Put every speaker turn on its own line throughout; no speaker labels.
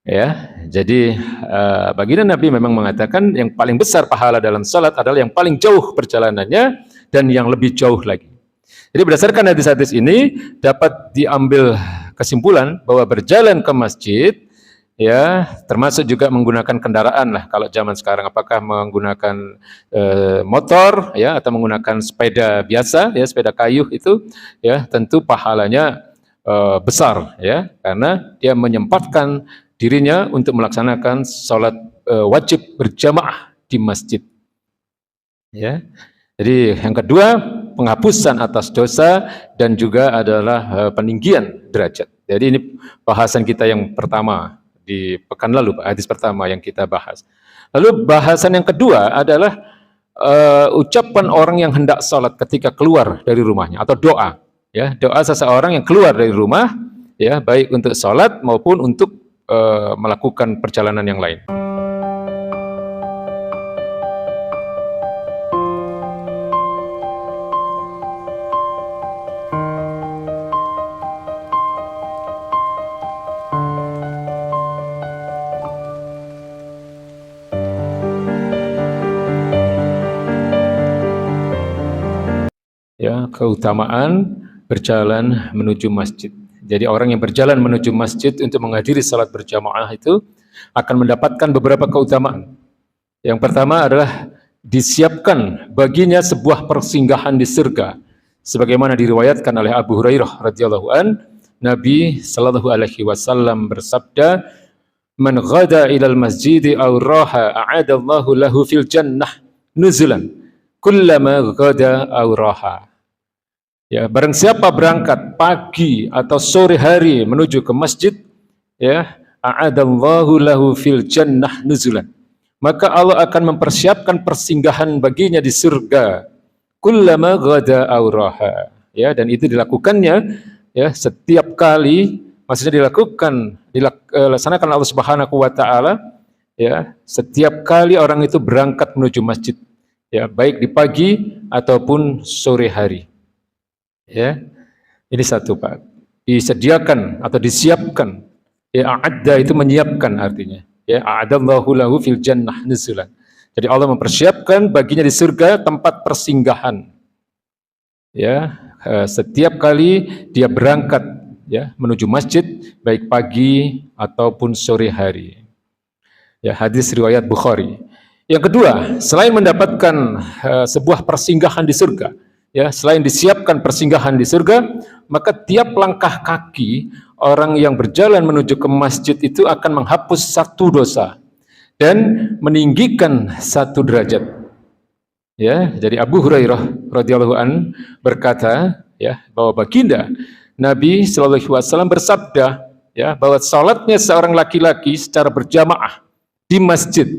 Ya, jadi baginda Nabi memang mengatakan yang paling besar pahala dalam salat adalah yang paling jauh perjalanannya dan yang lebih jauh lagi. Jadi berdasarkan hadis-hadis ini dapat diambil kesimpulan bahwa berjalan ke masjid ya termasuk juga menggunakan kendaraan lah kalau zaman sekarang, apakah menggunakan motor ya atau menggunakan sepeda biasa ya, sepeda kayu itu ya tentu pahalanya besar ya karena dia menyempatkan dirinya untuk melaksanakan sholat wajib berjamaah di masjid ya. Jadi yang kedua penghapusan atas dosa dan juga adalah peninggian derajat. Jadi ini bahasan kita yang pertama di pekan lalu, hadis pertama yang kita bahas. Lalu bahasan yang kedua adalah ucapan orang yang hendak sholat ketika keluar dari rumahnya atau doa. Ya, doa seseorang yang keluar dari rumah, ya baik untuk sholat maupun untuk melakukan perjalanan yang lain. Ya, keutamaan berjalan menuju masjid. Jadi orang yang berjalan menuju masjid untuk menghadiri salat berjamaah itu akan mendapatkan beberapa keutamaan. Yang pertama adalah disiapkan baginya sebuah persinggahan di surga. Sebagaimana diriwayatkan oleh Abu Hurairah radhiyallahu an, Nabi sallallahu alaihi wasallam bersabda, "Man ghada ilal masjid aw raha a'adallahu lahu fil jannah nuzulan kullama ghada aw raha." Ya, barang siapa berangkat pagi atau sore hari menuju ke masjid, ya, a'adallahu lahu fil jannah nuzulan. Maka Allah akan mempersiapkan persinggahan baginya di surga. Kullama ghada aw raha. Ya, dan itu dilakukannya ya setiap kali, maksudnya dilaksanakan Allah Subhanahu wa taala ya, setiap kali orang itu berangkat menuju masjid. Ya, baik di pagi ataupun sore hari. Ya, ini satu Pak. Disediakan atau disiapkan. Ya, a'adda itu menyiapkan artinya. Ya, a'adallahu lahu fil jannah nuzulan. Jadi Allah mempersiapkan baginya di surga tempat persinggahan. Ya, setiap kali dia berangkat ya menuju masjid baik pagi ataupun sore hari. Ya, hadis riwayat Bukhari. Yang kedua, selain mendapatkan sebuah persinggahan di surga, ya, selain disiapkan persinggahan di surga, maka tiap langkah kaki orang yang berjalan menuju ke masjid itu akan menghapus satu dosa dan meninggikan satu derajat. Ya, jadi Abu Hurairah radhiyallahu an berkata, ya, bahwa baginda Nabi sallallahu alaihi wasallam bersabda, ya, bahwa salatnya seorang laki-laki secara berjamaah di masjid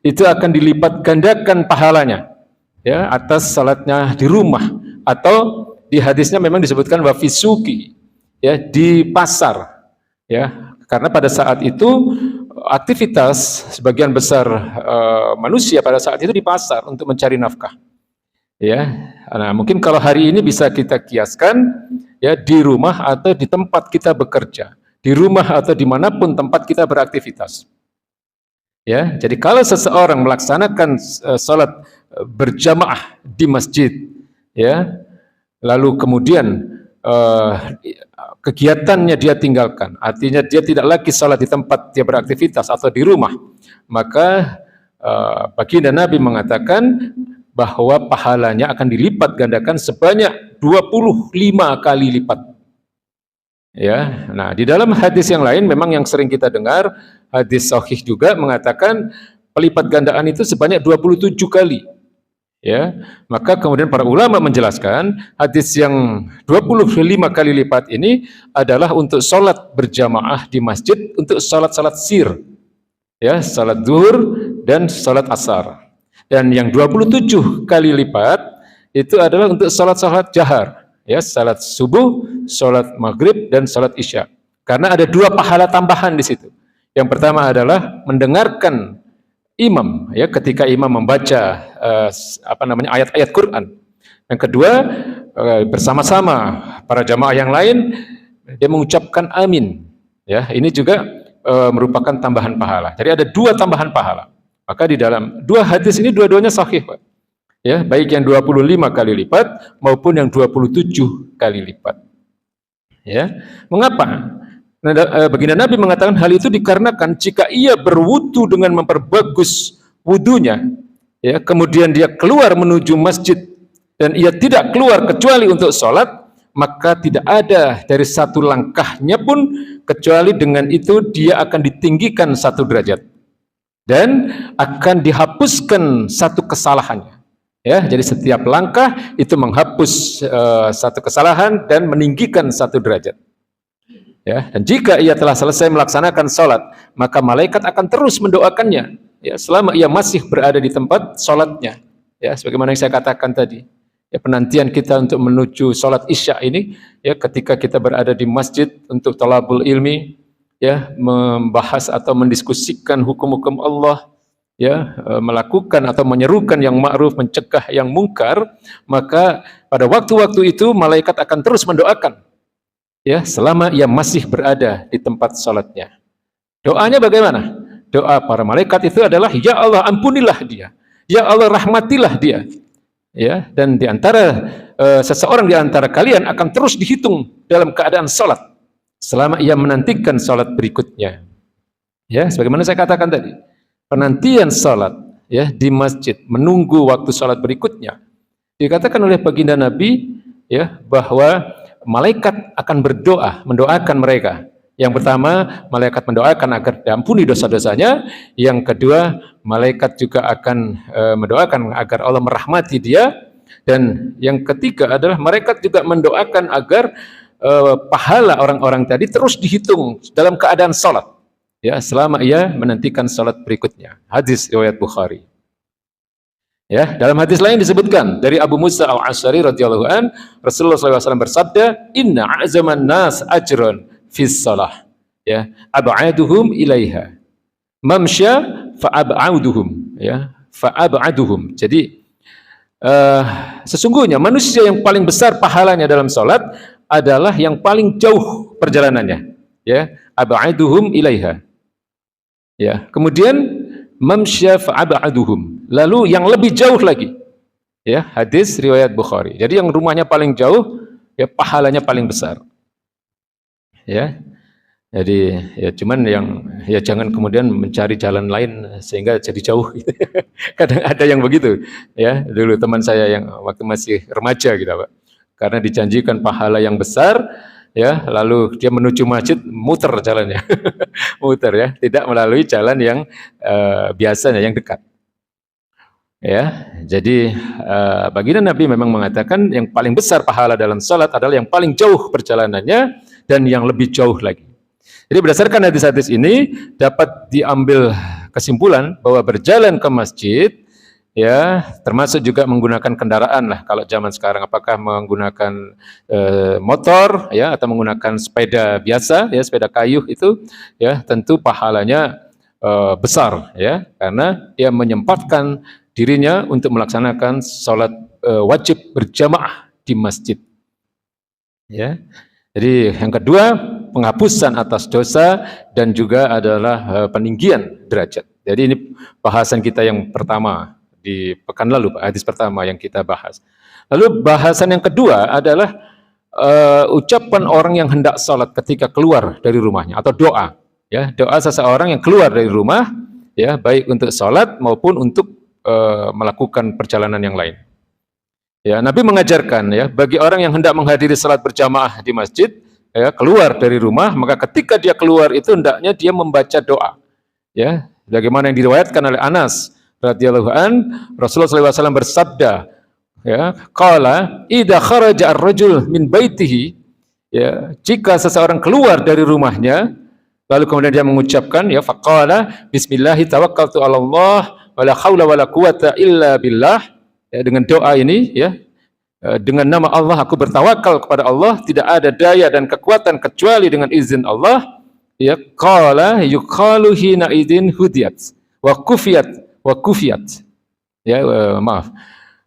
itu akan dilipat gandakan pahalanya ya atas salatnya di rumah, atau di hadisnya memang disebutkan wafisuki ya di pasar ya, karena pada saat itu aktivitas sebagian besar manusia pada saat itu di pasar untuk mencari nafkah ya. Nah, mungkin kalau hari ini bisa kita kiaskan ya di rumah atau di tempat kita bekerja, di rumah atau dimanapun tempat kita beraktivitas. Ya, jadi kalau seseorang melaksanakan salat berjamaah di masjid, ya, lalu kemudian kegiatannya dia tinggalkan, artinya dia tidak lagi salat di tempat dia beraktivitas atau di rumah, maka baginda Nabi mengatakan bahwa pahalanya akan dilipat gandakan sebanyak 25 kali lipat. Ya, nah di dalam hadis yang lain memang yang sering kita dengar, hadis sahih juga mengatakan pelipat gandaan itu sebanyak 27 kali. Ya, maka kemudian para ulama menjelaskan hadis yang 25 kali lipat ini adalah untuk sholat berjamaah di masjid, untuk sholat-sholat sir. Ya, sholat zuhur dan sholat asar. Dan yang 27 kali lipat itu adalah untuk sholat-sholat jahar. Ya, salat subuh, salat maghrib, dan salat isya. Karena ada dua pahala tambahan di situ. Yang pertama adalah mendengarkan imam, ya, ketika imam membaca ayat-ayat Quran. Yang kedua, bersama-sama para jamaah yang lain dia mengucapkan amin. Ya, ini juga merupakan tambahan pahala. Jadi ada 2 tambahan pahala. Maka di dalam 2 hadis ini dua-duanya sahih, Pak. Ya, baik yang 25 kali lipat maupun yang 27 kali lipat. Ya. Mengapa? Baginda Nabi mengatakan hal itu dikarenakan jika ia berwudu dengan memperbagus wudunya, ya, kemudian dia keluar menuju masjid dan ia tidak keluar kecuali untuk sholat, maka tidak ada dari satu langkahnya pun kecuali dengan itu dia akan ditinggikan 1 derajat dan akan dihapuskan 1 kesalahannya. Ya, jadi setiap langkah itu menghapus 1 kesalahan dan meninggikan 1 derajat. Ya, dan jika ia telah selesai melaksanakan sholat, maka malaikat akan terus mendoakannya, ya, selama ia masih berada di tempat sholatnya. Ya, sebagaimana yang saya katakan tadi, ya, penantian kita untuk menuju sholat isya ini, ya, ketika kita berada di masjid untuk talabul ilmi, ya, membahas atau mendiskusikan hukum-hukum Allah, ya, melakukan atau menyerukan yang ma'ruf, mencegah yang mungkar, maka pada waktu-waktu itu malaikat akan terus mendoakan, ya, selama ia masih berada di tempat sholatnya. Doanya bagaimana? Doa para malaikat itu adalah, ya Allah ampunilah dia, ya Allah rahmatilah dia, ya. Dan di antara seseorang di antara kalian akan terus dihitung dalam keadaan sholat selama ia menantikan sholat berikutnya. Ya, sebagaimana saya katakan tadi, penantian sholat, ya, di masjid menunggu waktu sholat berikutnya dikatakan oleh baginda Nabi, ya, bahwa malaikat akan berdoa, mendoakan mereka. Yang pertama, malaikat mendoakan agar diampuni dosa-dosanya. Yang kedua, malaikat juga akan mendoakan agar Allah merahmati dia. Dan yang ketiga adalah malaikat juga mendoakan agar pahala orang-orang tadi terus dihitung dalam keadaan sholat, ya, selama ia menantikan sholat berikutnya. Hadis riwayat Bukhari. Ya, dalam hadis lain disebutkan dari Abu Musa al-Asy'ari radhiyallahu an, Rasulullah SAW bersabda, "Inna a'zaman nas ajran fis shalah, ya, ab'aduhum ilaiha, mamsya fa'ab'aduhum, ya, fa'ab'aduhum." Jadi sesungguhnya manusia yang paling besar pahalanya dalam salat adalah yang paling jauh perjalanannya, ya, ab'aduhum ilaiha. Ya, kemudian mamsya fa'ab'aduhum, lalu yang lebih jauh lagi, ya, hadis riwayat Bukhari. Jadi yang rumahnya paling jauh, ya, pahalanya paling besar, ya. Jadi ya cuman yang, ya, jangan kemudian mencari jalan lain sehingga jadi jauh. Kadang ada yang begitu, ya. Dulu teman saya yang waktu masih remaja gitu, Pak, karena dijanjikan pahala yang besar, ya, lalu dia menuju masjid muter jalannya. Muter, ya, tidak melalui jalan yang biasanya, yang dekat. Ya, jadi baginda Nabi memang mengatakan yang paling besar pahala dalam salat adalah yang paling jauh perjalanannya dan yang lebih jauh lagi. Jadi berdasarkan hadis-hadis ini dapat diambil kesimpulan bahwa berjalan ke masjid, ya, termasuk juga menggunakan kendaraan lah kalau zaman sekarang, apakah menggunakan motor, ya, atau menggunakan sepeda biasa, ya, sepeda kayu itu, ya, tentu pahalanya besar, ya, karena dia menyempatkan dirinya untuk melaksanakan sholat wajib berjamaah di masjid, ya. Jadi yang kedua, penghapusan atas dosa dan juga adalah peninggian derajat. Jadi ini bahasan kita yang pertama di pekan lalu, hadis pertama yang kita bahas. Lalu bahasan yang kedua adalah ucapan orang yang hendak sholat ketika keluar dari rumahnya, atau doa, ya, doa seseorang yang keluar dari rumah, ya, baik untuk sholat maupun untuk melakukan perjalanan yang lain. Ya, Nabi mengajarkan, ya, bagi orang yang hendak menghadiri salat berjamaah di masjid, ya, keluar dari rumah, maka ketika dia keluar itu hendaknya dia membaca doa, ya, bagaimana yang diriwayatkan oleh Anas radhiyallahu an, Rasulullah SAW bersabda, ya, qala idza kharaja ar-rajul min baitihi, ya, jika seseorang keluar dari rumahnya lalu kemudian dia mengucapkan, ya, faqala bismillahi tawakkaltu 'ala Allah wala haula wala quwata illa billah, ya, dengan doa ini, ya, dengan nama Allah aku bertawakal kepada Allah, tidak ada daya dan kekuatan kecuali dengan izin Allah, ya, qala yuqalu hina idzin hudiyat wa kufiyat, ya, maaf,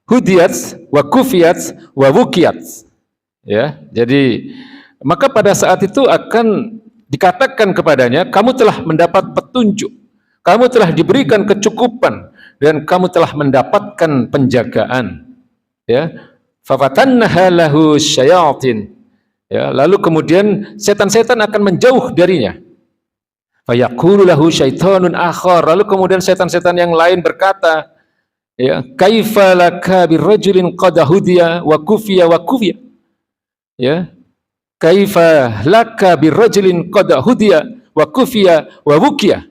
hudiyat wa kufiyat wa wukiyat, ya. Jadi maka pada saat itu akan dikatakan kepadanya, kamu telah mendapat petunjuk, kamu telah diberikan kecukupan, dan kamu telah mendapatkan penjagaan. Ya, fafatannaha lahu syayatin. Ya, lalu kemudian setan-setan akan menjauh darinya. Fayaqulu lahu syaitanun akhar. Lalu kemudian setan-setan yang lain berkata, ya, kaifa laka birrajulin qad hudiya wa kufiya wa kufiya. Ya, kaifa laka birrajulin qad hudiya wa kufiya wa wukiya.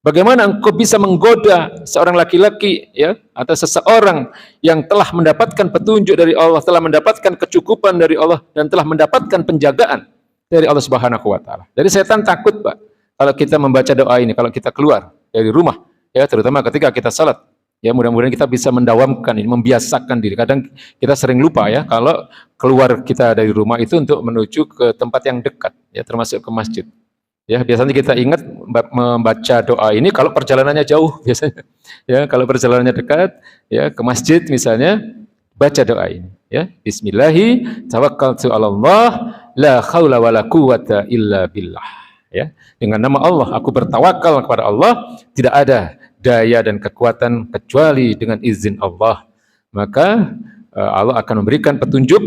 Bagaimana engkau bisa menggoda seorang laki-laki, ya, atau seseorang yang telah mendapatkan petunjuk dari Allah, telah mendapatkan kecukupan dari Allah, dan telah mendapatkan penjagaan dari Allah Subhanahu wa taala. Jadi setan takut, Pak, kalau kita membaca doa ini, kalau kita keluar dari rumah, ya, terutama ketika kita salat. Ya, mudah-mudahan kita bisa mendawamkan ini, membiasakan diri. Kadang kita sering lupa, ya, kalau keluar kita dari rumah itu untuk menuju ke tempat yang dekat, ya, termasuk ke masjid. Ya, biasanya kita ingat membaca doa ini kalau perjalanannya jauh biasanya. Ya, kalau perjalanannya dekat, ya, ke masjid misalnya, baca doa ini, ya. Bismillahi tawakkaltu 'ala Allah la haula wala quwata illa billah. Ya, dengan nama Allah aku bertawakal kepada Allah, tidak ada daya dan kekuatan kecuali dengan izin Allah. Maka Allah akan memberikan petunjuk,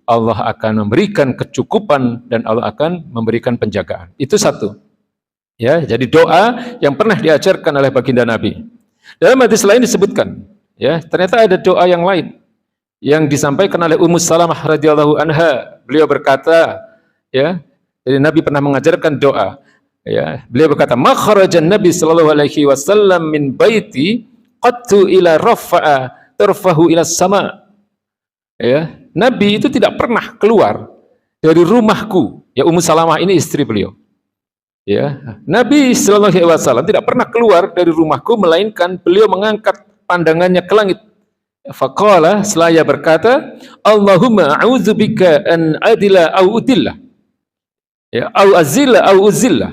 Allah akan memberikan kecukupan, dan Allah akan memberikan penjagaan. Itu satu. Ya, jadi doa yang pernah diajarkan oleh baginda Nabi. Dalam hadis lain disebutkan, ya, ternyata ada doa yang lain yang disampaikan oleh Ummu Salamah radhiyallahu anha. Beliau berkata, ya, jadi Nabi pernah mengajarkan doa. Ya, beliau berkata, "Ma kharajan Nabi sallallahu alaihi wasallam min baiti qattu ila rafa'a tarfahu ila sama." Ya, Nabi itu tidak pernah keluar dari rumahku. Ya, Ummu Salamah ini istri beliau. Ya, Nabi sallallahu alaihi wasallam tidak pernah keluar dari rumahku melainkan beliau mengangkat pandangannya ke langit. Faqala, selaya berkata, "Allahumma a'udzubika an adila au udillah." Ya, au azilla au uzillah,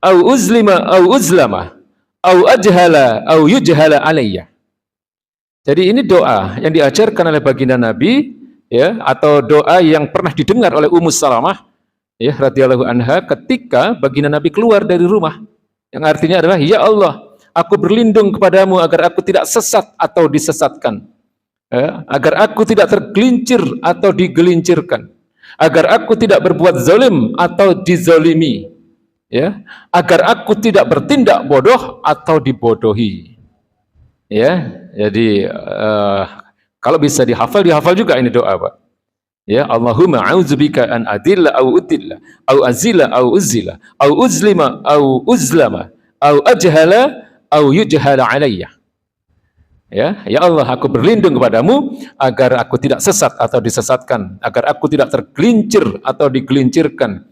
au uzlima au uzlama, au ajhala au yujhala alayya. Jadi ini doa yang diajarkan oleh baginda Nabi, ya, atau doa yang pernah didengar oleh Ummu Salamah, ya, radhiyallahu anha, ketika baginda Nabi keluar dari rumah. Yang artinya adalah, ya Allah, aku berlindung kepadamu agar aku tidak sesat atau disesatkan, ya, agar aku tidak tergelincir atau digelincirkan, agar aku tidak berbuat zalim atau dizalimi, ya, agar aku tidak bertindak bodoh atau dibodohi. Ya, jadi kalau bisa dihafal juga ini doa, Pak. Ya, Allahumma a'udzubika an adilla au udilla, au azila au uzila, au uzlima au uzlama, au ajhala au yujhala alayya. Ya, ya Allah, aku berlindung kepadamu agar aku tidak sesat atau disesatkan, agar aku tidak tergelincir atau digelincirkan,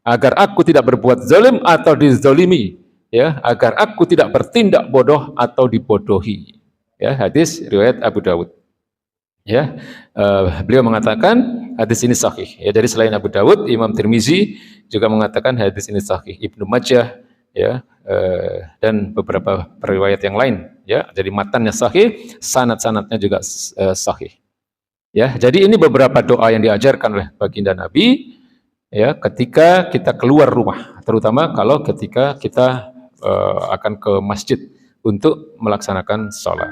agar aku tidak berbuat zalim atau dizalimi, ya, agar aku tidak bertindak bodoh atau dibodohi. Ya, hadis riwayat Abu Dawud. Ya, beliau mengatakan hadis ini sahih. Ya, dari selain Abu Dawud, Imam Tirmizi juga mengatakan hadis ini sahih. Ibnu Majah, ya, dan beberapa riwayat yang lain. Ya, jadi matannya sahih, sanad-sanadnya juga sahih. Ya, jadi ini beberapa doa yang diajarkan oleh baginda Nabi, ya, ketika kita keluar rumah, terutama kalau ketika kita akan ke masjid untuk melaksanakan sholat.